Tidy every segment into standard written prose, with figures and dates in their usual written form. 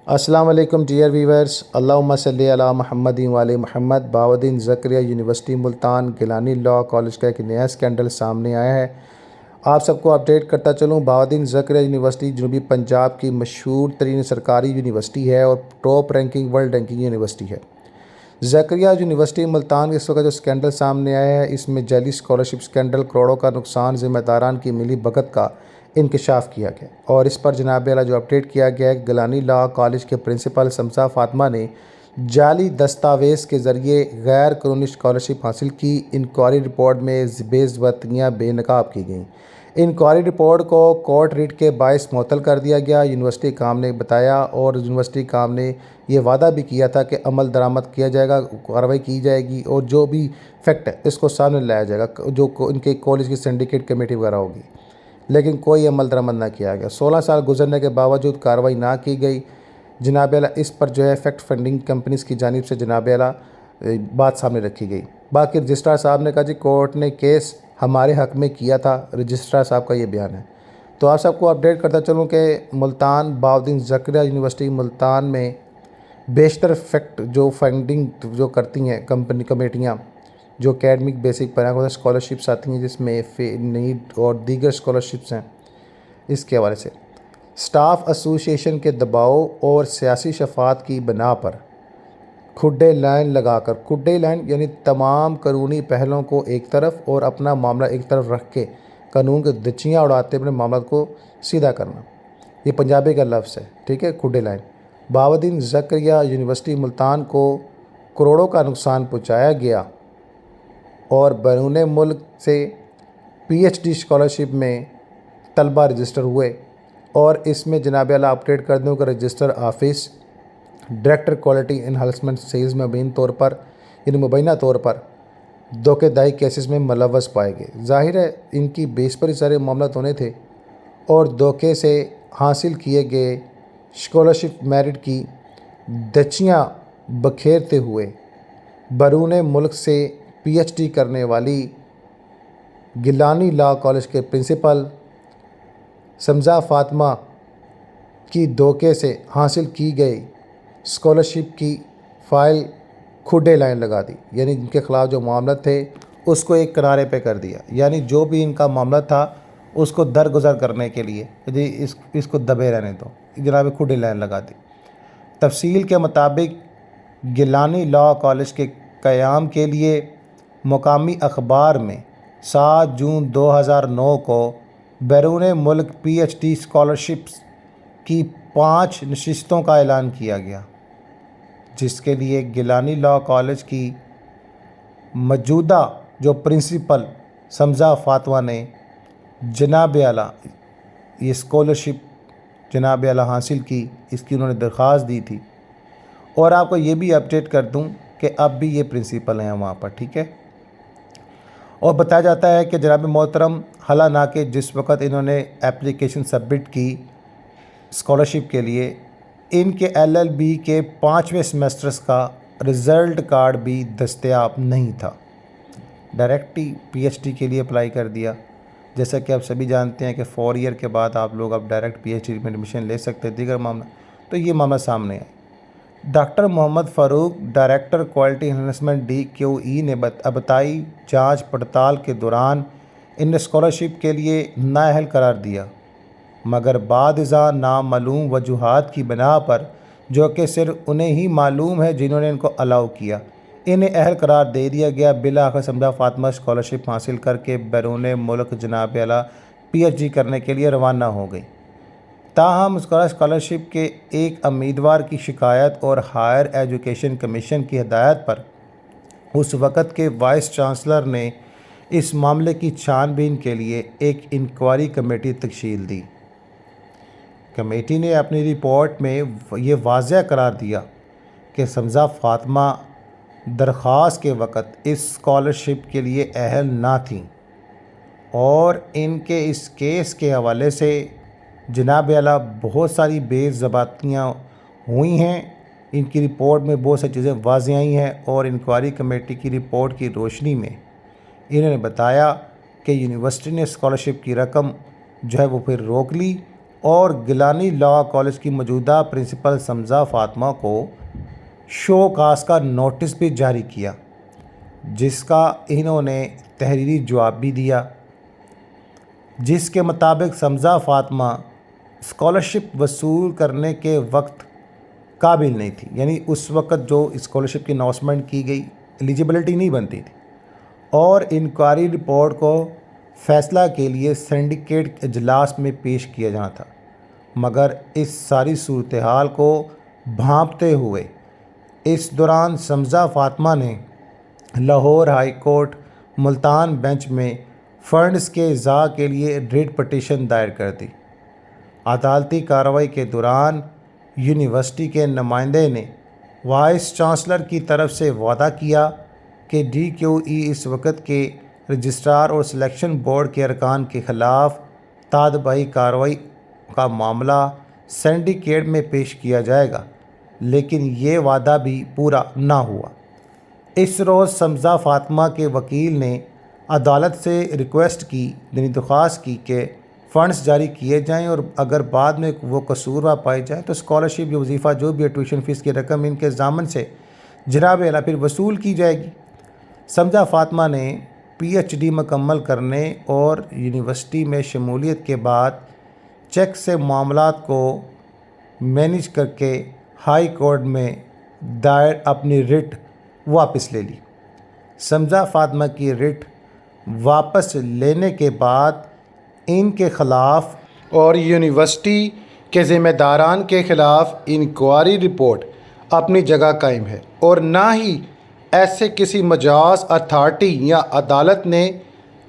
السلام علیکم dear viewers, اللہم صلی علی محمد وعلی محمد۔ Bahauddin Zakariya University Multan Gilani Law College کا ایک نیا اسکینڈل سامنے آیا ہے۔ آپ سب کو اپڈیٹ کرتا چلوں، بہاؤالدین زکریا یونیورسٹی جنوبی پنجاب کی مشہور ترین سرکاری یونیورسٹی ہے اور top ranking world ranking university ہے۔ زکریا یونیورسٹی ملتان اس وقت جو اسکینڈل سامنے آیا ہے، اس میں جعلی اسکالرشپ اسکینڈل، کروڑوں کا نقصان، ذمہ داران کی ملی بھگت کا انکشاف کیا گیا اور اس پر جناب اعلیٰ جو اپڈیٹ کیا گیا ہے، گیلانی لاء کالج کے پرنسپل سمزہ فاطمہ نے جعلی دستاویز کے ذریعے غیر قانونی اسکالرشپ حاصل کی۔ انکوائری رپورٹ میں بے ضابطگیاں بے نقاب کی گئیں۔ انکوائری رپورٹ کو کورٹ ریٹ کے باعث معطل کر دیا گیا۔ یونیورسٹی کام نے بتایا اور یونیورسٹی کام نے یہ وعدہ بھی کیا تھا کہ عمل درآمد کیا جائے گا، کارروائی کی جائے گی اور جو بھی فیکٹ ہے اس کو سامنے لایا جائے گا، جو ان کے کالج کی سنڈیکیٹ کمیٹی وغیرہ ہوگی، لیکن کوئی عمل درآمد نہ کیا گیا۔ 16 سال گزرنے کے باوجود کارروائی نہ کی گئی۔ جناب اعلیٰ اس پر جو ہے فیکٹ فنڈنگ کمپنیز کی جانب سے جناب اعلیٰ بات سامنے رکھی گئی۔ باقی رجسٹرار صاحب نے کہا جی کورٹ نے کیس ہمارے حق میں کیا تھا، رجسٹرار صاحب کا یہ بیان ہے۔ تو آپ سب کو اپڈیٹ کرتا چلوں کہ ملتان بہاؤالدین زکریا یونیورسٹی ملتان میں بیشتر فیکٹ جو فنڈنگ جو کرتی ہیں کمیٹیاں، جو اکیڈمک بیسک پر اسکالرشپس آتی ہیں، جس میں نیڈ اور دیگر اسکالرشپس ہیں، اس کے حوالے سے اسٹاف ایسوسی ایشن کے دباؤ اور سیاسی شفاعت کی بنا پر کھڈے لائن لگا کر، کھڈے لائن یعنی تمام قانونی پہلوؤں کو ایک طرف اور اپنا معاملہ ایک طرف رکھ کے قانون کے دچیاں اڑاتے اپنے معاملات کو سیدھا کرنا، یہ پنجابی کا لفظ ہے، ٹھیک ہے، کھڈے لائن۔ بہاؤالدین زکریا یونیورسٹی ملتان کو کروڑوں کا نقصان پہنچایا گیا اور بیرون ملک سے پی ایچ ڈی اسکالرشپ میں طلبہ رجسٹر ہوئے اور اس میں جناب اعلیٰ اپڈیٹ کر دوں کہ register office director quality enhancement cells مبینہ طور پر دھوکہ دہی کیسز میں ملوث پائے گئے۔ ظاہر ہے ان کی بیس پر ہی سارے معاملات ہونے تھے اور دھوکے سے حاصل کیے گئے اسکالرشپ میرٹ کی دچیاں بکھیرتے ہوئے بیرون ملک سے پی ایچ ڈی کرنے والی گیلانی لاء کالج کے پرنسپل سمزہ فاطمہ کی دھوکے سے حاصل کی گئی اسکالرشپ کی فائل کھڈے لائن لگا دی، یعنی ان کے خلاف جو معاملات تھے اس کو ایک کنارے پہ کر دیا، یعنی جو بھی ان کا معاملہ تھا اس کو درگزر کرنے کے لیے جی اس کو دبے رہنے دو، جناب کھڈے لائن لگا دی۔ تفصیل کے مطابق گیلانی لاء کالج کے قیام کے لیے مقامی اخبار میں 7 جون 2009 کو بیرون ملک پی ایچ ڈی اسکالرشپس کی 5 نشستوں کا اعلان کیا گیا، جس کے لیے گیلانی لاء کالج کی موجودہ جو پرنسپل سمزہ فاطمہ نے جناب اعلیٰ یہ اسکالرشپ جناب اعلیٰ حاصل کی، اس کی انہوں نے درخواست دی تھی۔ اور آپ کو یہ بھی اپڈیٹ کر دوں کہ اب بھی یہ پرنسپل ہیں وہاں پر، ٹھیک ہے۔ اور بتایا جاتا ہے کہ جناب محترم حالانکہ جس وقت انہوں نے اپلیکیشن سبمٹ کی اسکالرشپ کے لیے، ان کے ایل ایل بی کے 5ویں سیمسٹرز کا رزلٹ کارڈ بھی دستیاب نہیں تھا۔ ڈائریکٹ ہی پی ایچ ڈی کے لیے اپلائی کر دیا، جیسا کہ آپ سبھی جانتے ہیں کہ 4 ایئر کے بعد آپ لوگ اب ڈائریکٹ پی ایچ ڈی میں ایڈمیشن لے سکتے ہیں، دیگر معاملہ تو یہ معاملہ سامنے آئے۔ ڈاکٹر محمد فاروق، ڈائریکٹر کوالٹی انہانسمنٹ ڈی کیو ای نے ابتدائی جانچ پڑتال کے دوران ان اسکالرشپ کے لیے نااہل قرار دیا، مگر بعد ازاں نامعلوم وجوہات کی بنا پر، جو کہ صرف انہیں ہی معلوم ہے جنہوں نے ان کو الاؤ کیا، انہیں اہل قرار دے دیا گیا۔ بالآخر سمزہ فاطمہ اسکالرشپ حاصل کر کے بیرون ملک جناب اعلیٰ پی ایچ ڈی کرنے کے لیے روانہ ہو گئی۔ تاہم اسکالرشپ کے ایک امیدوار کی شکایت اور ہائر ایجوکیشن کمیشن کی ہدایت پر اس وقت کے وائس چانسلر نے اس معاملے کی چھان بین کے لیے ایک انکوائری کمیٹی تشکیل دی۔ کمیٹی نے اپنی رپورٹ میں یہ واضح قرار دیا کہ سمزہ فاطمہ درخواست کے وقت اس اسکالرشپ کے لیے اہل نہ تھیں اور ان کے اس کیس کے حوالے سے جناب اعلیٰ بہت ساری بے ضابطگیاں ہوئی ہیں۔ ان کی رپورٹ میں بہت سی چیزیں واضح آئی ہیں اور انکوائری کمیٹی کی رپورٹ کی روشنی میں انہوں نے بتایا کہ یونیورسٹی نے اسکالرشپ کی رقم جو ہے وہ پھر روک لی اور گیلانی لاء کالج کی موجودہ پرنسپل سمزہ فاطمہ کو شو کاز کا نوٹس بھی جاری کیا، جس کا انہوں نے تحریری جواب بھی دیا، جس کے مطابق سمزہ فاطمہ اسکالرشپ وصول کرنے کے وقت قابل نہیں تھی، یعنی اس وقت جو اسکالرشپ کی اناؤنسمنٹ کی گئی ایلیجیبلٹی نہیں بنتی تھی، اور انکوائری رپورٹ کو فیصلہ کے لیے سنڈیکیٹ اجلاس میں پیش کیا جانا تھا، مگر اس ساری صورتحال کو بھانپتے ہوئے اس دوران سمزہ فاطمہ نے Lahore high court Multan bench میں فنڈز کے اضاء کے لیے ریٹ پٹیشن دائر کر دی۔ عدالتی کارروائی کے دوران یونیورسٹی کے نمائندے نے وائس چانسلر کی طرف سے وعدہ کیا کہ ڈی کیو ای اس وقت کے رجسٹرار اور سلیکشن بورڈ کے ارکان کے خلاف تادبائی کارروائی کا معاملہ سنڈیکیٹ میں پیش کیا جائے گا، لیکن یہ وعدہ بھی پورا نہ ہوا۔ اس روز سمزہ فاطمہ کے وکیل نے عدالت سے ریکویسٹ کی، یعنی درخواست کی کہ فنڈز جاری کیے جائیں اور اگر بعد میں وہ قصوروار پائی جائے تو اسکالرشپ یا وظیفہ جو بھی ہے ٹیوشن فیس کی رقم ان کے ضامن سے جناب اعلیٰ پھر وصول کی جائے گی۔ سمزہ فاطمہ نے پی ایچ ڈی مکمل کرنے اور یونیورسٹی میں شمولیت کے بعد چیک سے معاملات کو مینیج کر کے ہائی کورٹ میں دائر اپنی رٹ واپس لے لی۔ سمزہ فاطمہ کی رٹ واپس لینے کے بعد ان کے خلاف اور یونیورسٹی کے ذمہ داران کے خلاف انکوائری رپورٹ اپنی جگہ قائم ہے، اور نہ ہی ایسے کسی مجاز اتھارٹی یا عدالت نے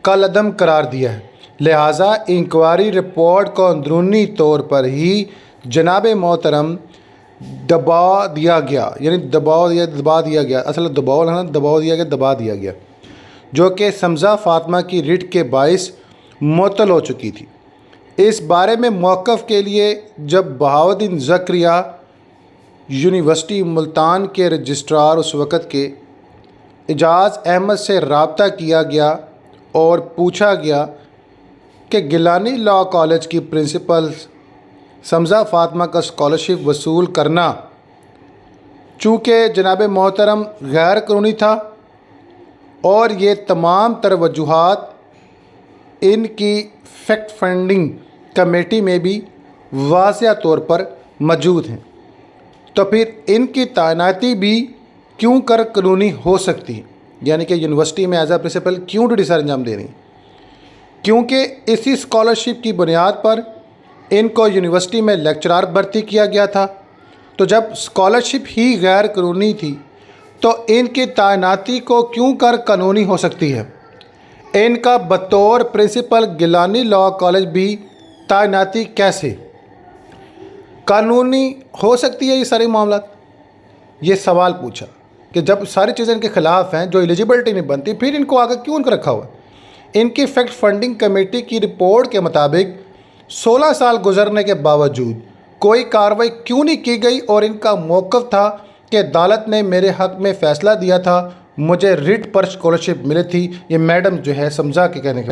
کالعدم قرار دیا ہے، لہٰذا انکوائری رپورٹ کو اندرونی طور پر ہی جناب محترم دبا دیا گیا، یعنی دبا دیا گیا، جو کہ سمزہ فاطمہ کی رٹ کے باعث معطل ہو چکی تھی۔ اس بارے میں موقف کے لیے جب بہاؤالدین زکریا یونیورسٹی ملتان کے رجسٹرار اس وقت کے اعجاز احمد سے رابطہ کیا گیا اور پوچھا گیا کہ گیلانی لاء کالج کی پرنسپل سمزہ فاطمہ کا اسکالرشپ وصول کرنا چونکہ جناب محترم غیر قانونی تھا، اور یہ تمام تر وجوہات ان کی فیکٹ فائنڈنگ کمیٹی میں بھی واضح طور پر موجود ہیں، تو پھر ان کی تعیناتی بھی کیوں کر قانونی ہو سکتی ہے، یعنی کہ یونیورسٹی میں ایز اے پرنسپل کیوں ڈیوٹی سر انجام دے رہی ہیں؟ کیونکہ اسی اسکالرشپ کی بنیاد پر ان کو یونیورسٹی میں لیکچرار بھرتی کیا گیا تھا، تو جب اسکالرشپ ہی غیر قانونی تھی تو ان کی تعیناتی کو کیوں کر قانونی ہو سکتی ہے؟ ان کا بطور پرنسپل گیلانی لاء کالج بھی تعیناتی کیسے قانونی ہو سکتی ہے؟ یہ سارے معاملات یہ سوال پوچھا کہ جب ساری چیزیں ان کے خلاف ہیں، جو ایلیجیبلٹی نہیں بنتی، پھر ان کو آگے کیوں ان کو رکھا ہوا ہے؟ ان کی فیکٹ فنڈنگ کمیٹی کی رپورٹ کے مطابق 16 سال گزرنے کے باوجود کوئی کارروائی کیوں نہیں کی گئی، اور ان کا موقف تھا کہ عدالت نے میرے حق میں فیصلہ دیا تھا، مجھے ریٹ پر اسکالرشپ ملی تھی۔ یہ میڈم جو ہے سمزہ کے کہنے